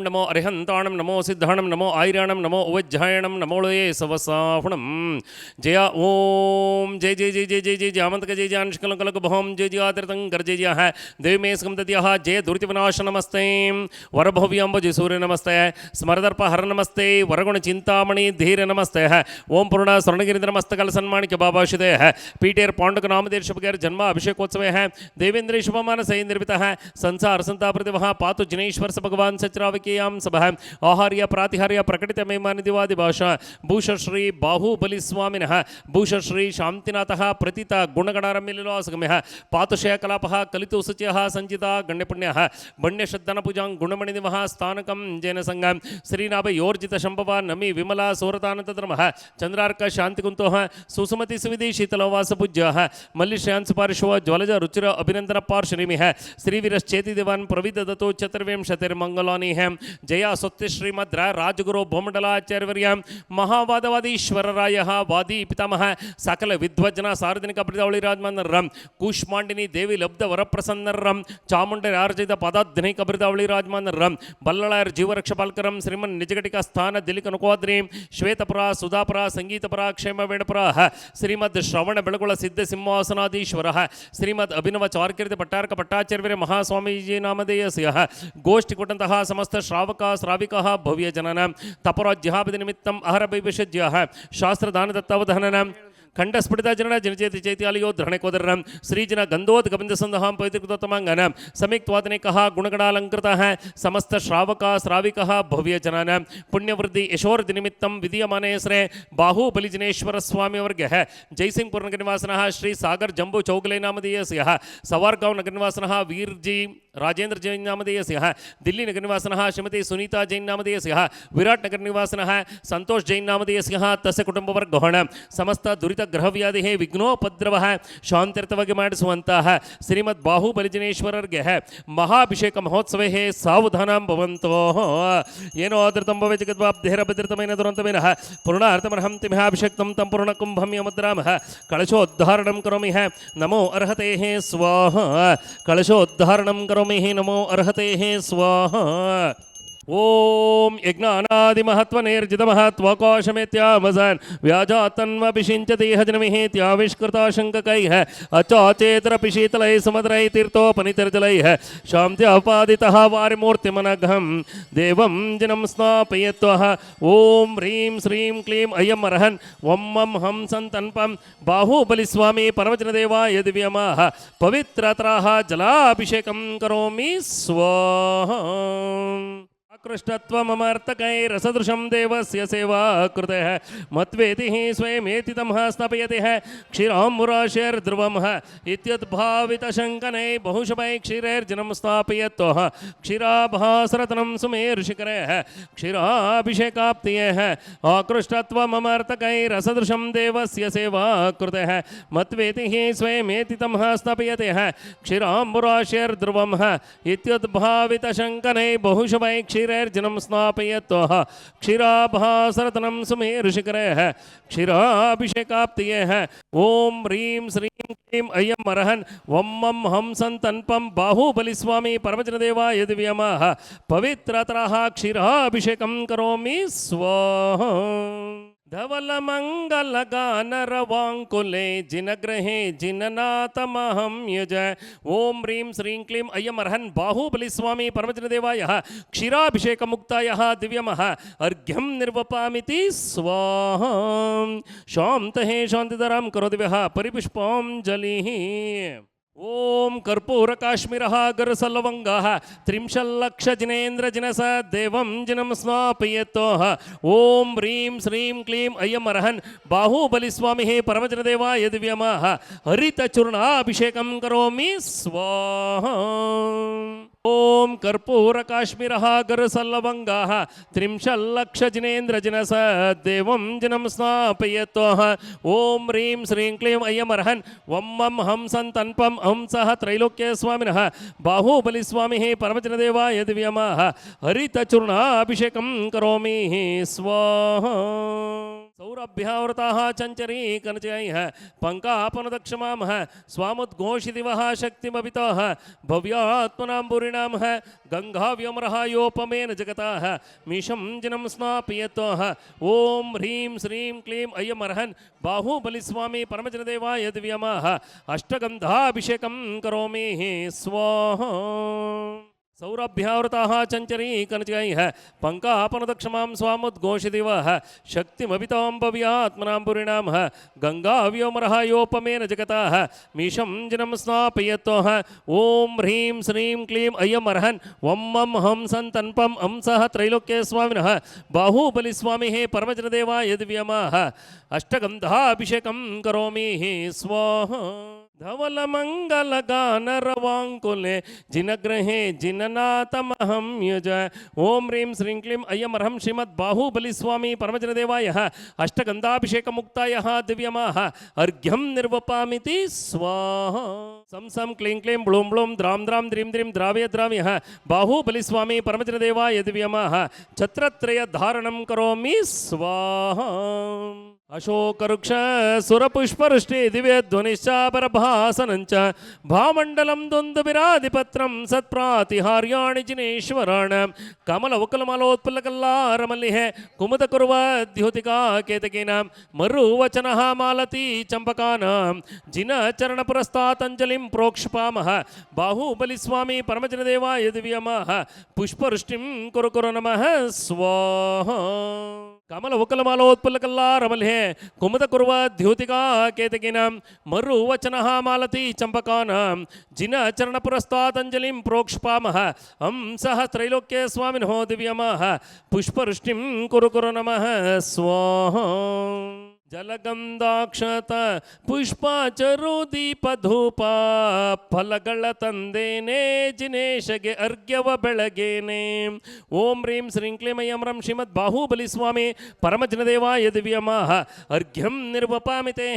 नमो अरिहंताणं नमो सिद्धाणं नमो आयराणं नमो उवज्जायणं नमो लये सवसाहुणं जय ओम जय जय जय जय जय जय जामंतक जय जानशकलकलक भौम जय जय आतिरतंकर जय जय है देवी में स्कमदत्याः जय दुरितविनाश नमस्ते वरभव्यांब जय सूर्य नमस्ते स्मरदर्प हर नमस्ते वरगुण चिंतामणि धीर नमस्ते है ओम पूर्ण स्वर्णगिरिधर मस्तकल सन्मानिक बाबा शुदय है पीटेर पांडुक नामदेव शुभगैर जन्म अभिषेकोत्सव है देवेंद्र शुभमान सही निर्मित है संसार संताप्रति वहाँ पातु जिनेश्वर भगवान सचराविकेयाम सभा आहार्य प्रातिहार्य प्रकटित मेमानि दिवादि भाषा भूष श्री बाहुबली स्वामिनः भूष श्री शांतिनाथः प्रतीत गुणगणारम्यलीलासगम्यः पातुषय कलापः कलितु शुचयः संचिता गण्यपुण्यः बण्यश्रद्धन पूजां गुणमणिनिवः स्थानकं जैन संगम श्रीनाभ योर्जित शंभव नमी विमला सोरतानतधर्मः चंद्रार्क शांतिकुंतोः सुसुमति सुविधि शीतलवास पूज्यः मल्लिश्यान् पार्श्व ज्वलज रुचिर अभिनंदन पार्श्वनिमिः श्रीवीरश्चेति देवान् प्रविद दत्तो चतुर्विंशतिर्मंगलानि हैं जया सत्य श्रीमद् राजगुरु भूमंडलाचार्यवर्य महावादवादीश्वरराय वादी पितामह सकल विद्वज्जन सार्वजनिक प्रतिदावली राजमंदरम कूष्मांडिनी देवी लब्ध वरप्रसन्नरम चामुंडर आर्जित पदाध्नि कबृदावली राजमंदरम बल्लळायर जीवरक्षपालकरम श्रीमन निजघटिक स्थान दिलिक नुकोद्री श्वेतपुरा सुधापुरा संगीतपुरा क्षेम वेणपुरा श्रीमद् श्रवण बेळगुळ सिद्ध सिंहासनाधीश्वर श्रीमद् अभिनव चार्कीर्ति पट्टार्क पट्टाचार्य महास्वामीजी नामधेयस्य गोष्ठी कुटंतः समस्त श्रावक श्राविक भव्य जनन तपराज्याभिधि निमित्तम अहर भविष्यज्ञः शास्त्रदान दत्तावधानन खंडस्फुटित जनन जनचेति चैत्यालयो धरणकोदरम श्रीजन गंधोद गविंद संदहां पवित्रकृतोत्तमांगन समीक्वादने कहा गुणगणालंकृतः समस्त श्रावक श्राविक भव्य जनन पुण्यवृद्धि यशोर्धि निमित्तम विधीयमाने श्रे बाहुबली जिनेश्वर स्वामी वर्गः जयसिंहपुर नगर निवासनः श्री सागर जंबू चौगले नामधेयस्य सवारगांव नगर निवासनः वीरजी राजेंद्र जैन नामधेयस्य दिल्ली नगर निवासनः श्रीमती सुनीता जैन नामधेयस्य विराट नगर निवासनः संतोष जैन नामधेयस्य तस्य कुटुंबवर्गः समस्त दुरित ग्रहव्याधि विघ्नोपद्रव शांतिर्थವಾಗಿ ಮಾಡಿಸುವಂತಹ ಶ್ರೀಮದ್ ಬಾಹುಬಲಿ ಜಿನೇಶ್ವರರಿಗೆ ಮಹಾಭಿಷೇಕ ಮಹೋತ್ಸವ ಸಾವಧಾನಂ ಭವಂತೋ ಏನೋ ಆದೃತಂಭವೆ ಜಗದ್ವಾಬ್ಧೇರ ಭದ್ರತಮೇನ ದುರಂತಮೇನ ಪೂರ್ಣಾರ್ಥಮರ್ಹಂ ತಿಮಹಾಭಿಷೇಕ್ತಂ ತಂ ಪೂರ್ಣ ಕುಂಭಂ ಯಮದ್ರಾಮಃ ಕಳಶೋದ್ಧಾರಣಂ ಕರೋಮಿ ನಮೋ ಅರ್ಹತೆ ಸ್ವಾಹ ಕಳಶೋದ್ಧಾರಣಂ ಕರೋಮಿ ನಮೋ ಅರ್ಹತೆ ಸ್ವಾಹ ओम यज्ञानादि महत्वनिर्जित महत्वकोशमेत्यामसन् व्याजातन्वभिषिञ्चदेहजनमिहेत्याविष्कृताशङ्ककैः अचाचेतरपिशीतलैः समद्रैः तीर्थोपनितर्जलैः शान्त्यापादितः वारिमूर्तिमनघं देवं जनं स्नापयत्वः ॐ ह्रीं श्रीं क्लीं अयम् अर्हन् वं मं हं सन्तन्पं बाहुबलिस्वामी परमजनदेवाय दिव्यमाः पवित्रतराः जलाभिषेकं करोमि स्वाहा कृष्णत्वमर्तकैरसदृशं देवस्य सेवा कृतः मत्वेतिः स्वयमेति तमः स्नापयतिः क्षीराम्बुराशैर्ध्रुवं इत्युद्भावितशङ्कनै बहुशमै क्षीरैर्जनं स्थापयत्वः क्षीराभासरत्नं सुमेरुशिखरैः क्षीराभिषेकाप्तयः आकृष्टत्वमर्तकैरसदृशं देवस्य सेवा कृतः मत्वेतिः स्वयमेति तमः स्नापयतिः क्षीराम्बुराशैर्ध्रुवं इत्युद्भावितशङ्कनै बहुशमै क्षीरैर्जनं स्नापयत्वः क्षीराभासरत्नं सुमेरुशिखरैः क्षीराभिषेकाप्तयः ॐ ह्रीं श्रीं क्लीं अयम् अर्हन् वं मं हं सन्तन्पं बाहुबलिस्वामी परमजनदेवाय दिव्यमाः पवित्रतरः क्षीराभिषेकं करोमि स्वाहा धवल मंगल गान रवांकुले जिनग्रहे जिननाथमहं युज ओम ह्रीं श्रीं क्लीं अयम् अर्हन् बाहुबली स्वामी परमजनदेवाय क्षीराभिषेक मुक्तायः दिव्यमः अर्घ्यं निर्वपामिति स्वाहा शान्तः शान्तिधरां करोदिव्यः परिपुष्पाञ्जलिः ओम कर्पूर काश्मीरः गरसलवंगः त्रिंशल्लक्ष जिनेन्द्र जिनस देवं जिनं स्नापयत्वः ओम ह्रीं श्रीं क्लीं अयम् अर्हन् बाहुबली स्वामी परमजनदेवाय दिव्यमाः हरितचूर्णाभिषेकं करोमि स्वाहा ओम कर्पूर काश्मीरः गरसलवंगः त्रिंशल्लक्ष जिनेन्द्र जिनस देवं जिनं स्नापयत्वः ओम ह्रीं श्रीं क्लीं अयम् अर्हन् वं मं हं सन्तन्पं हंसः त्रैलोक्य स्वामिनः बाहुबली स्वामी परमजनदेवाय दिव्यमाः हरितचूर्णाभिषेकं करोमि स्वाहा सौरभ्यावृताः चञ्चरी कनचयैः पङ्कापनदक्षमामः स्वामुद्घोषिदिवः शक्तिमभिताः भव्यात्मनाम्बुरिणां गङ्गाव्यमरहायोपमेन जगताः मीशं जिनं स्नापयतः ॐ ह्रीं श्रीं क्लीं अयमर्हन् बाहुबलिस्वामी परमजनदेवाय दिव्यमाः अष्टगन्धाभिषेकं करोमि स्वाहा सौरभ्यावृताः चञ्चरी कनचयैः पङ्कापनदक्षमां स्वामुद्घोषिदिवः शक्तिमभितां भव्यात्मनाम्बुरिणां गङ्गाव्योमरहायोपमेन जगताः मीशं जिनं स्नापयतः ॐ ह्रीं श्रीं क्लीं अयमर्हन् वं मं हं सन्तन्पं हंसः त्रैलोक्ये स्वामिनः बाहुबलिस्वामिः परमजनदेवाय दिव्यमाः अष्टगन्धाभिषेकं करोमि स्वाहा धवलमङ्गलगानरवाङ्कुले जिनग्रहे जिननाथमहं युज ॐ ह्रीं श्रीं क्लीं अयमर्हं श्रीमद्बाहुबलिस्वामी परमजनदेवाय अष्टगन्धाभिषेकमुक्तायः दिव्यमाः अर्घ्यं निर्वपामिति स्वाहा सं सं क्लीं क्लीं ब्लूं ब्लूं द्रां द्रां द्रीं द्रीं द्रावय द्राव्यः बाहुबलिस्वामी परमजनदेवाय दिव्यमाः छत्रत्रयधारणं करोमि स्वाहा अशोकवृक्ष सुरपुष्पवृष्टि दिव्यध्वनिश्चापरभासनं च भामण्डलं दुन्दुभिरादिपत्रं सत्प्रातिहार्याणि जिनेश्वराणां कमलवकुलमालोत्पलकल्लारमल्लिः कुमुदकुर्वद्युतिका केतकीनां मरुवचनः मालती चम्पकानां जिनचरणपुरस्तातञ्जलिं प्रोक्षपामः बाहुबलिस्वामी परमजनदेवाय दिव्यमाः पुष्पवृष्टिं कुरु कुरु नमः स्वाहा कमलवकुलमालोत्पलकल्लारमल्लिः कुमुदकुर्वद्युतिका केतकीनां मरुवचनः मालती चम्पकानां जिनचरणपुरस्तातञ्जलिं प्रोक्षपामः हंसः त्रैलोक्ये स्वामिनः दिव्यमाः पुष्पवृष्टिं कुरु कुरु नमः स्वाहा जलगंधाक्षत ಪುಷ್ಪಾಚರುದೀಪಧೂಪ ಫಲಗಳ ತಂದೇನೆ ಜಿನೇಶಗೆ ಅರ್ಘ್ಯವ ಬೆಳಗೇನೆ ಓಂ ಹ್ರೀಂ ಶ್ರೀಂ ಕ್ಲೀಂ ಐಂ ರಂ ಶ್ರೀಮದ್ ಬಾಹುಬಲಿ ಸ್ವಾಮಿ ಪರಮಜನದೇವಾಯ ದಿವ್ಯಮಾಹ ಅರ್ಘ್ಯಂ ನಿರ್ವಪಾಮಿತೆ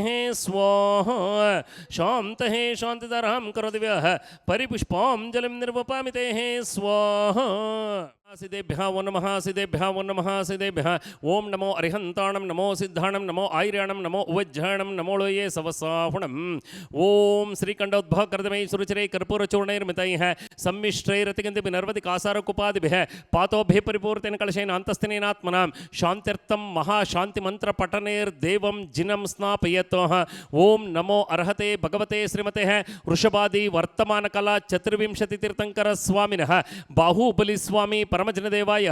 ಸ್ವಾಹ ಶಾಂತಃ ಶಾಂತಿಧರಂ ಕರೋ ದಿವ್ಯಃ ಪರಿಪುಷ್ಪಾಂಜಲಿಂ ನಿರ್ವಪಾಮಿತೆ ಸ್ವಾಹ सिद्धेभ्यः वो नमः सिद्धेभ्यः वो नमः सिद्धेभ्यः ओम नमो अरिहंताणं नमो सिद्धाणं नमो आयर्याणं नमो उवज्जायणं नमो लोये सवसाहुणम् ओम श्रीकंडोद्भव कर्दमय सुरुचिरे कर्पूरचूर्णैर्मितैः सम्मिश्रैरतिगन्धिभिर्नर्वदिकासारकुपादिभिः पातोभिः परिपूर्तेन कलशेन अन्तस्थिनेनात्मनां शान्त्यर्थं महाशान्तिमन्त्रपठनैर्देवं जिनं स्नापयतः ओम नमो अर्हते भगवते श्रीमते वृषभादि वर्तमानकला चतुर्विंशतितीर्थंकर स्वामिनः बाहुबली स्वामी परमजनदेवाय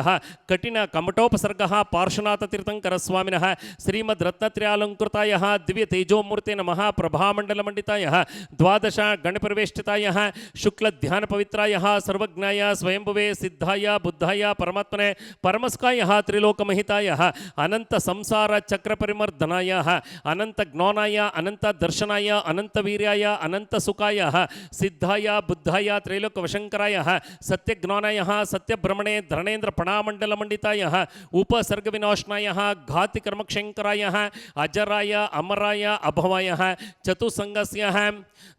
कठिन कमटोपसर्गः पार्श्वनाथ तीर्थंकर स्वामिनः श्रीमद् रत्नत्रयालंकृताय दिव्य तेजोमूर्ते नमः प्रभामंडलमंडिताय द्वादश गणपरिवेष्टिताय शुक्ल ध्यान पवित्राय सर्वज्ञाय स्वयंभुवे सिद्धाय बुद्धाय परमात्मने परमस्काय त्रिलोकमहिताय अनंत संसार चक्र परिमर्दनाय अनंत ज्ञानाय अनंत दर्शनाय अनंत वीर्याय अनंत सुखाय सिद्धाय बुद्धाय त्रैलोक वशंकराय सत्य ज्ञानाय सत्य ब्रह्मणे धरणेन्द्र पणामंडल मंडिताय उपसर्ग विनाशनाय घाति कर्मक्षंकराय अजराय अमराय अभवाय चतुसंगस्य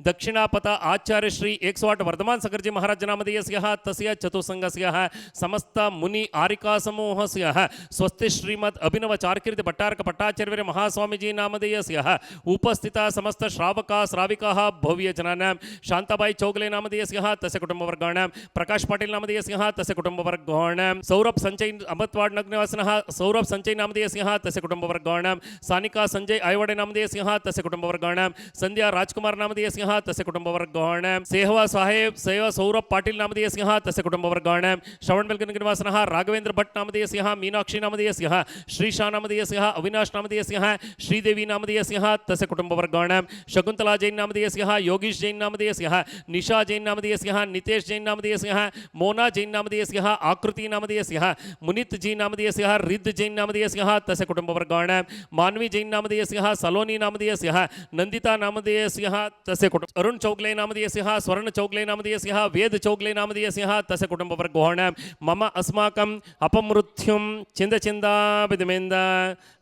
दक्षिणापथ आचार्य श्री 108 वर्धमान सकर्जी महाराज नामधेयस्य तस्य चतुसंगस्य समस्त मुनि आरिका समूहस्य स्वस्ति श्रीमद् अभिनव चारकीर्ति भट्टारक भट्टाचार्य महास्वामीजी नामधेयस्य उपस्थित समस्त श्रावका श्राविकाः भव्य जनानां शांताबाई चौगले नामधेयस्य तस्य कुटुंबवर्गाणां प्रकाश पाटिल नामधेयस्य तस्य कुटुंबवर्गाणां सौरभ संजय अमृतवाड़ नगरनिवासिनः सौरभ संजय नामधेयस्य तस्य कुटुंबवर्गाणां सानिका संजय आयवाडे नामधेयस्य तस्य कुटुंबवर्गाणां संध्या राजकुमार नामधेयस्य तस्य कुटुंबवर्गाणां सेहवा साहेब सेवा सौरभ पाटिल नामधेयस्य तस्य कुटुंबवर्गाणां श्रवण बेलगन नगरनिवासिनः राघवेंद्र भट्ट नामधेयस्य मीनाक्षी नामधेयस्य श्रीशा नामधेयस्य अविनाश नामधेयस्य श्रीदेवी नामधेयस्य तस्य कुटुंबवर्गाणां शकुंतला जैन नामधेयस्य योगीश जैन नामधेयस्य निशा जैन नामधेयस्य नितेश जैन नामधेयस्य मोना जैन नामधेयस्य आकृति नामधेयस्य मुनित जैन नामधेयस्य रिद्ध जैन नामधेयस्य तस्य कुटुंबवर्गाणां मानवी जैन नामधेयस्य सलोनी नामधेयस्य नंदिता नामधेयस्य तस्य कुटुंब अरुण चौगले नामधेयस्य स्वर्ण चौगले नामधेयस्य वेद चौगले नामधेयस्य तस्य कुटुंबवर्गाणां मम अस्माकं अपमृत्युं चिंद चिंदा विदमेंद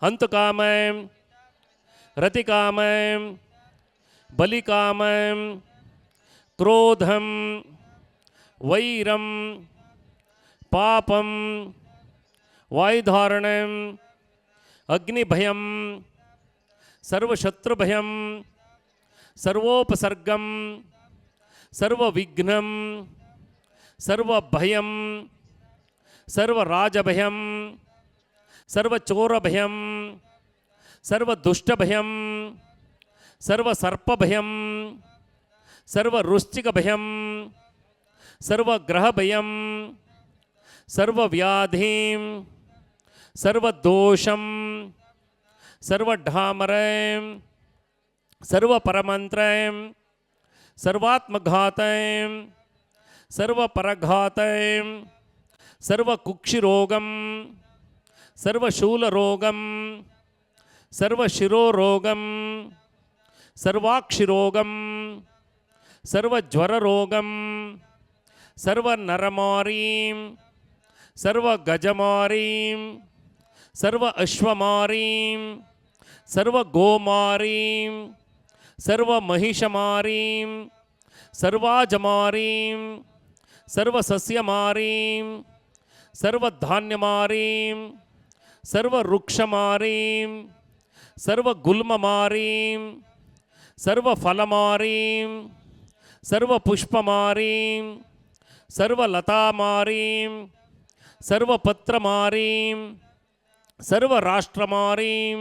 हंतुकामय रतिकामय बलिकामय क्रोधम वैरम पापम वायुधारणं अग्निभयं सर्वशत्रुभयं सर्वोपसर्गं सर्वविघ्नं सर्वभयं सर्वराजभयं सर्वचोरभयं सर्वदुष्टभयं सर्वसर्पभयं सर्ववृश्चिकभयं सर्वग्रहभयं सर्वव्याधिं सर्वदोषं सर्वढामरं सर्वपरमन्त्रं सर्वात्मघातं सर्वपरघातं सर्वकुक्षिरोगं सर्वशूलरोगं सर्वशिरोरोगं सर्वाक्षिरोगं सर्वज्वररोगं सर्वनरमारीं सर्वगजमारीं सर्व अश्वमारीं सर्वगोमारीं सर्वमहिषमारीं सर्वाजमारीं सर्वसस्यमारीं सर्वधान्यमारीं सर्ववृक्षमारीं सर्वगुल्ममारीं सर्वफलमारीं सर्वपुष्पमारीं सर्वलतामारीं सर्वपत्रमारीं सर्वराष्ट्रमारीं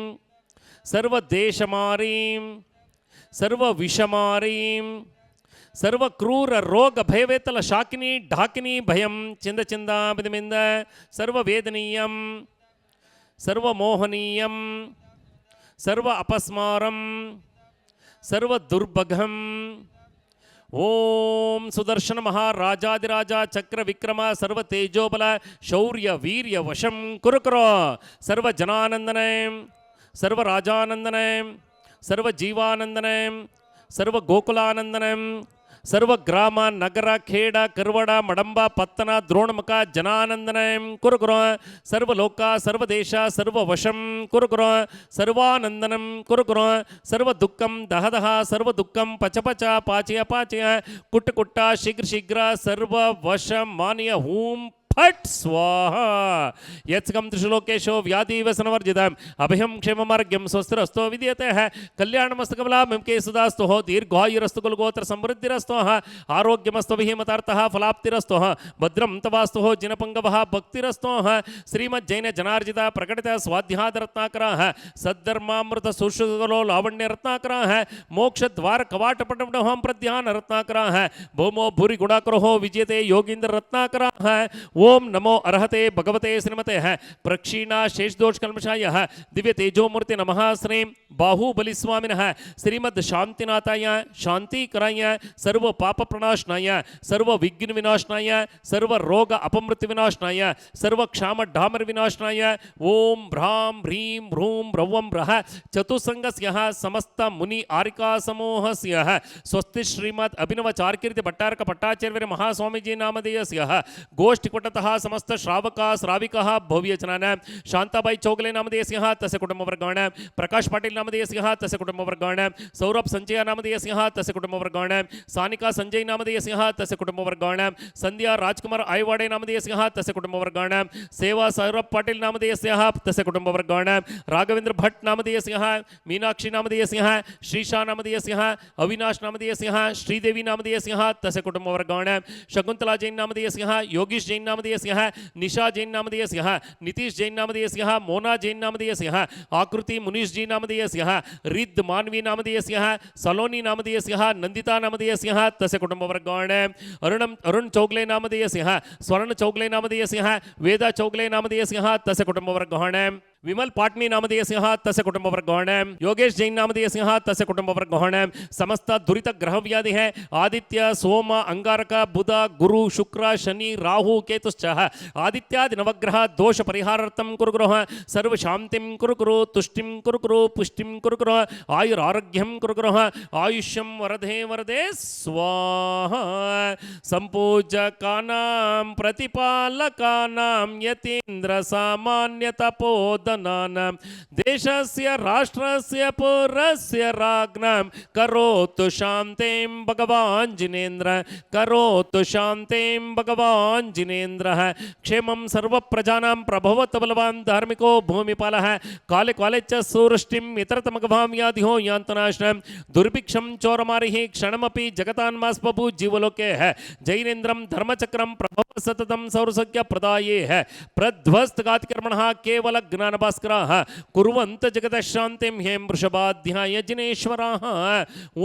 सर्वदेशमारीं सर्वविषमारीं सर्वक्रूररोगभयवेतल शाकिनी ढाकिनी भयं चिंद बिदमिंद सर्ववेदनीयं सर्वमोहनीयं सर्व अपस्मारं सर्वदुर्भगं ओम सुदर्शन महाराजाधिराजा चक्र विक्रम सर्व तेजोबल शौर्य वीर्य वशं कुरुकुरु सर्व जनानंदने सर्व राजानंदने सर्व जीवानंदने सर्व गोकुलानंदने सर्व ग्राम नगर खेड करवड़ मडंब पत्तन द्रोणमुख जनानंदनं कुरुकुरु सर्वलोक सर्वदेश सर्ववशं कुरुकुरु सर्वानंदनं कुरुकुरु सर्व दुःखं दह दह सर्व दुःखं पच पच पाचय पाचय कुट्ट कुट्ट शीघ्र शीघ्र सर्व वश मान्य हूं फट स्वाहा यत्कम त्रिशलोकेशो व्याधि व्यसनवर्जितम् अभयं क्षेममार्ग्यं स्वस्तिरस्तो विद्यते है कल्याणमस्तकमलां के सुदास्तु हो दीर्घायुरस्तु कुलगोत्र समृद्धिरस्तु आरोग्यमस्तु विहिमतार्थः फलाप्तिरस्तु भद्रं तवास्तु हो जिनपंगवः भक्तिरस्तु श्रीमज्जैन जनार्जित प्रकटित स्वाध्यायरत्नाकरः सद्धर्मामृत सुश्रुतलो लावण्य रत्नाकरः मोक्ष द्वार कवाट पटमणों प्रध्यान रत्नाकरः भौमो भूरि गुणाकरो विजयते योगींद्र रत्नाकरः ओम नमो अर्हते भगवते श्रीमते है प्रक्षीणा शेषदोष कल्मषाय दिव्य तेजोमूर्ति नमः श्रीं बाहुबली स्वामिनः श्रीमद शांतिनाथाय शांतिकराय सर्व पाप प्रणाशनाय सर्व विघ्न विनाशनाय सर्व रोग अपमृत्यु विनाशनाय सर्व क्षाम डामर विनाशनाय ओम भ्रां ह्रीं भ्रूं ब्रह्मं ब्रह चतुसंगस्य समस्त मुनि आरिका समूहस्य स्वस्ति श्रीमद अभिनव चारकीर्ति भट्टारक भट्टाचार्य महास्वामीजी नामधेयस्य गोष्ठिकुटतः समस्त श्रावका श्राविका भव्यजनानां शांताबाई चौगले नामधेयस्य तस्य कुटुंबवर्गाणां प्रकाश पाटिल नामधेयस्य तस्य कुटुंबवर्गाणां सौरभ संजय नामधेयस्य तस्य कुटुंबवर्गाणां सानिका संजय नामधेयस्य तस्य कुटुंबवर्गाणां संध्या राजकुमार आयवाडे नामधेयस्य तस्य कुटुंबवर्गाणां सेवा सौरभ पाटिल नामधेयस्य तस्य कुटुंबवर्गाणां राघवेंद्र भट्ट नामधेयस्य मीनाक्षी नामधेयस्य श्रीशा नामधेयस्य अविनाश नामधेयस्य श्रीदेवी नामधेयस्य तस्य कुटुंबवर्गाणां शकुंतला जैन नामधेयस्य योगीश जैन नामधेयस्य निशा जैन नामधेयस्य नीतीश जैन नामधेयस्य मोना जैन नामधेयस्य आकृति मुनीश जी नामधेयस्य रिद्ध मानवी नामधेयस्य सलोनी नामधेयस्य नंदिता नामधेयस्य तस्य कुटुंबवर्गाणां अरुण चौगले नामधेयस्य स्वर्ण चौगले नामधेयस्य वेदा चौगले नामधेयस्य तस्य कुटुंबवर्गाणां विमल पाटनी नामधेयस्य तस्य कुटुंबवर्गाणां योगेश जैन नामधेयस्य तस्य कुटुंबवर्गाणां समस्त दुरित ग्रह व्याधि है आदित्य सोम अंगारक बुध गुरु शुक्र शनि राहु केतुश्च आदित्यादि नवग्रह दोष परिहारार्थं कुरुकुरु सर्व शांतिं कुरुकुरु तुष्टिं कुरुकुरु पुष्टिं कुरुकुरु आयुरारोग्यं कुरुकुरु आयुष्यं वरदे वरदे स्वाहा संपूजकानां प्रतिपालकानां यतीन्द्र सामान्य तपोद वदनानां देशस्य राष्ट्रस्य पुरस्य राज्ञां करोतु शान्तिं भगवान् जिनेन्द्र करोतु शान्तिं भगवान् जिनेन्द्रः क्षेमं सर्वप्रजानां प्रभवत बलवान् धार्मिको भूमिपालः काले काले च सुवृष्टिं इतरतमगभां यादिहो यान्तनाशनं दुर्भिक्षं चोरमारिः क्षणमपि जगतान्मास्पभु जीवलोके है जैनेन्द्रं धर्मचक्रं प्रभव सततं सौरसज्ञ प्रदाये है प्रध्वस्तघातिकर्मणः केवल ज्ञानभास्कराः कुर्वन्त जगतः शान्तिं हें वृषभाध्याय जिनेश्वराः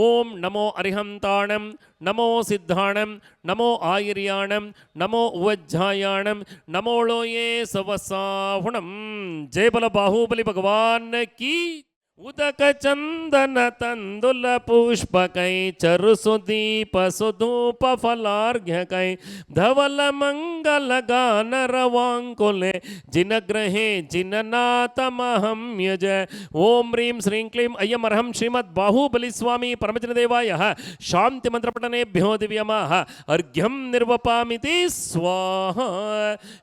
ओम नमो अरिहन्ताणं नमो सिद्धाणं नमो आयर्याणं नमो उवज्झायाणं नमो लोये सवसाहुणं जय बल बाहुबली भगवान की उदक चंदन तंदुल पुष्पकै चरु सुदीप सुधूप फलार्घ्यकै धवल मंगल गान रवांकुले जिन ग्रहे जिननाथ महं यज ओम ह्रीं श्रीं क्लीं अयम अर्हं श्रीमद् बाहुबली स्वामी परमजनदेवाय शांति मंत्रपठनेभ्यो दिव्यमाः अर्घ्यं निर्वपामिति स्वाहा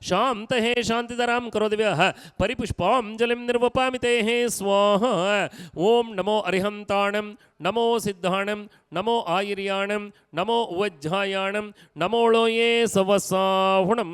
शांत हे शांतिधरां करो दिव्यः परिपुष्पांजलिं निर्वपामि ते स्वाहा ओम नमो अरिहंताणं नमो सिद्धाणं नमो आयर्याणं नमो उवज्झायाणं नमो लोये सवसाहुणं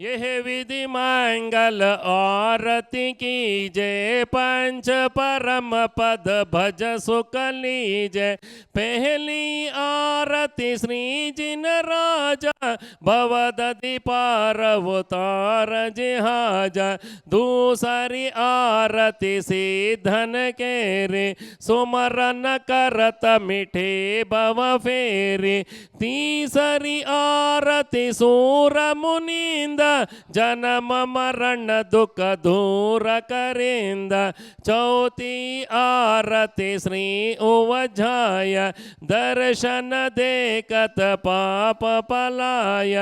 यह विधि मंगल आरती की जय पंच परम पद भज सुख लीजय पहली आरती श्री जिन राजा भवदधि पारवतार जिहाजा दूसरी आरती सिद्धन के रे सुमरन करत मिठे भव फेरे तीसरी आरती सूर मुनिंद जन्म मरण दुख दूर करेंद चौथी आरती श्री उवझाय दर्शन देखत पाप पलाय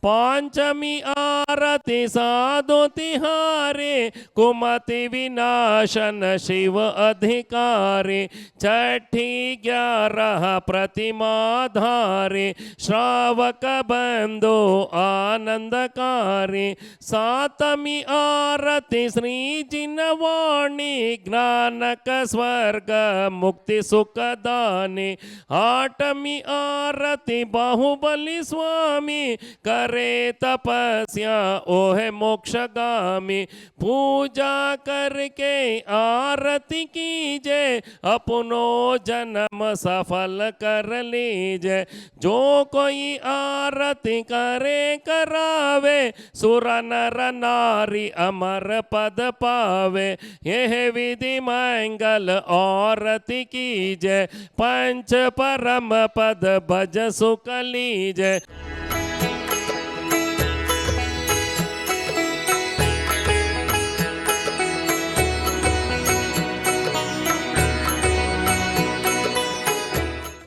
पांचमी आरती साधु तिहारे कुमति विनाशन शिव अधिकारी छठी 11 प्रतिमा धारे श्रावक बंधु आनंदकारी सातमी आरती श्री जिनवाणी ज्ञानक स्वर्ग मुक्ति सुख दानी आठमी आरती बाहुबली स्वामी करे तपस्या ओहे मोक्षगामी पूजा करके आरती कीजे अपनो जन्म सफल कर लीजे जो कोई आरती करे करावे सुर नर नारी अमर पद पावे यह विधि मंगल आरती कीजे पंच परम पद भज सुख लीजे।